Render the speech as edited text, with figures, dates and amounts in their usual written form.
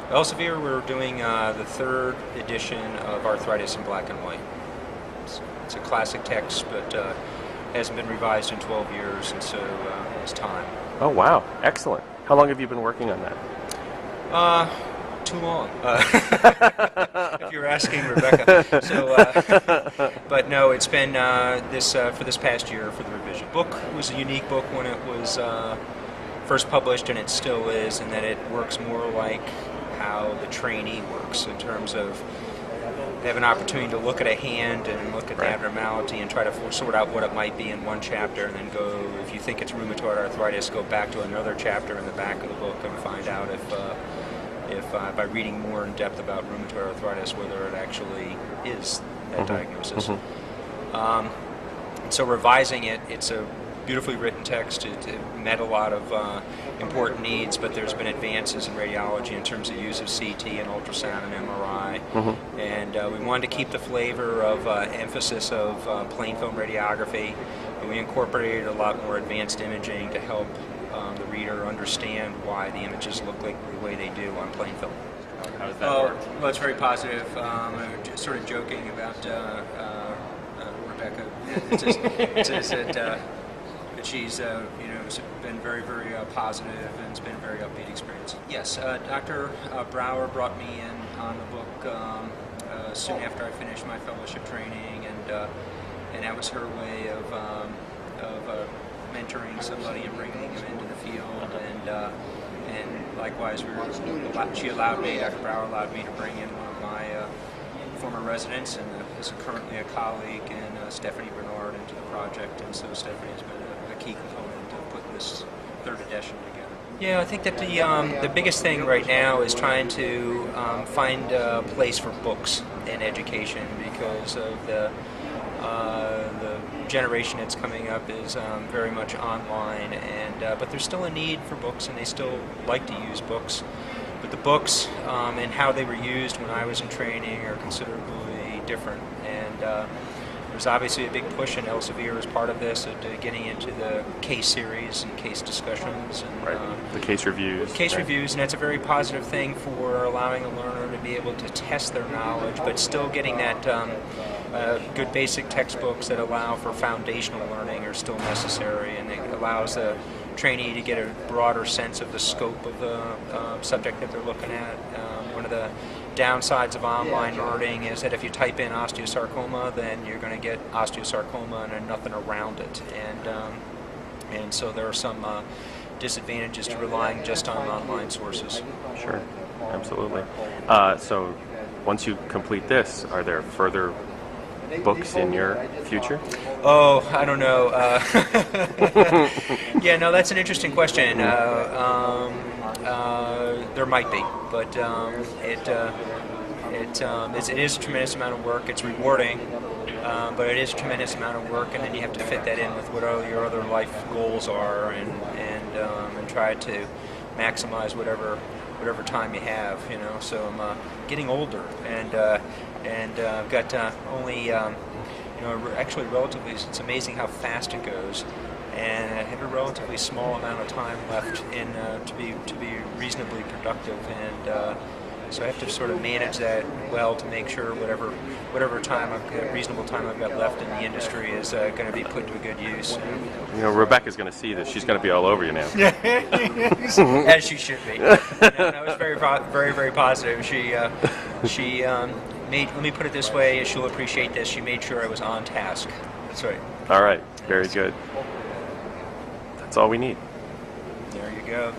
Elsevier, we're doing the third edition of Arthritis in Black and White. It's a classic text, but hasn't been revised in 12 years, and so it's time. Oh, wow. Excellent. How long have you been working on that? Too long, if you're asking Rebecca. So, but no, it's been for this past year for the revision. The book was a unique book when it was first published, and it still is, in that it works more like how the trainee works in terms of they have an opportunity to look at a hand and look at the abnormality and try to sort out what it might be in one chapter, and then go, if you think it's rheumatoid arthritis, go back to another chapter in the back of the book and find out if by reading more in depth about rheumatoid arthritis, whether it actually is that diagnosis. So revising it, it's a beautifully written text. It met a lot of important needs, but there's been advances in radiology in terms of use of CT and ultrasound and MRI. And we wanted to keep the flavor of emphasis of plain film radiography, and we incorporated a lot more advanced imaging to help the reader understand why the images look like the way they do on plain film. How does that work? Well, it's very positive. Just sort of joking about Rebecca. That she's been very, very positive, and it's been a very upbeat experience. Yes, Dr. Brower brought me in on the book soon after I finished my fellowship training, and that was her way of mentoring somebody and bringing them into the field, and likewise Dr. Brower allowed me to bring in one of my former residents and is currently a colleague, and Stephanie Bernard, into the project, and so Stephanie has been a key component of putting this third edition together. Yeah, I think that the biggest thing right now is trying to find a place for books in education, because of the generation that's coming up is very much online, and but there's still a need for books, and they still like to use books. But the books and how they were used when I was in training are considerably different, and there's obviously a big push, and Elsevier is part of this, getting into the case series and case discussions and the case reviews. Reviews, and that's a very positive thing for allowing a learner to be able to test their knowledge, but still getting that good basic textbooks that allow for foundational learning are still necessary, and it allows the trainee to get a broader sense of the scope of the subject that they're looking at. One of the downsides of online learning is that if you type in osteosarcoma, then you're going to get osteosarcoma and nothing around it, and so there are some disadvantages to relying just on online sources. Sure, absolutely. So once you complete this, are there further books in your future? Oh, I don't know. Yeah, no, that's an interesting question. There might be, but it is a tremendous amount of work. It's rewarding, but it is a tremendous amount of work, and then you have to fit that in with what your other life goals are, and try to maximize whatever time you have. So I'm getting older, and I've got only actually relatively. It's amazing how fast it goes, and I have a relatively small amount of time left to be reasonably productive, and so I have to sort of manage that well to make sure whatever reasonable time I've got left in the industry is going to be put to a good use. Rebecca's going to see this. She's going to be all over you now. As she should be. That was very, very, very positive. She let me put it this way, she'll appreciate this, she made sure I was on task. That's right. All right, very good. That's all we need. There you go.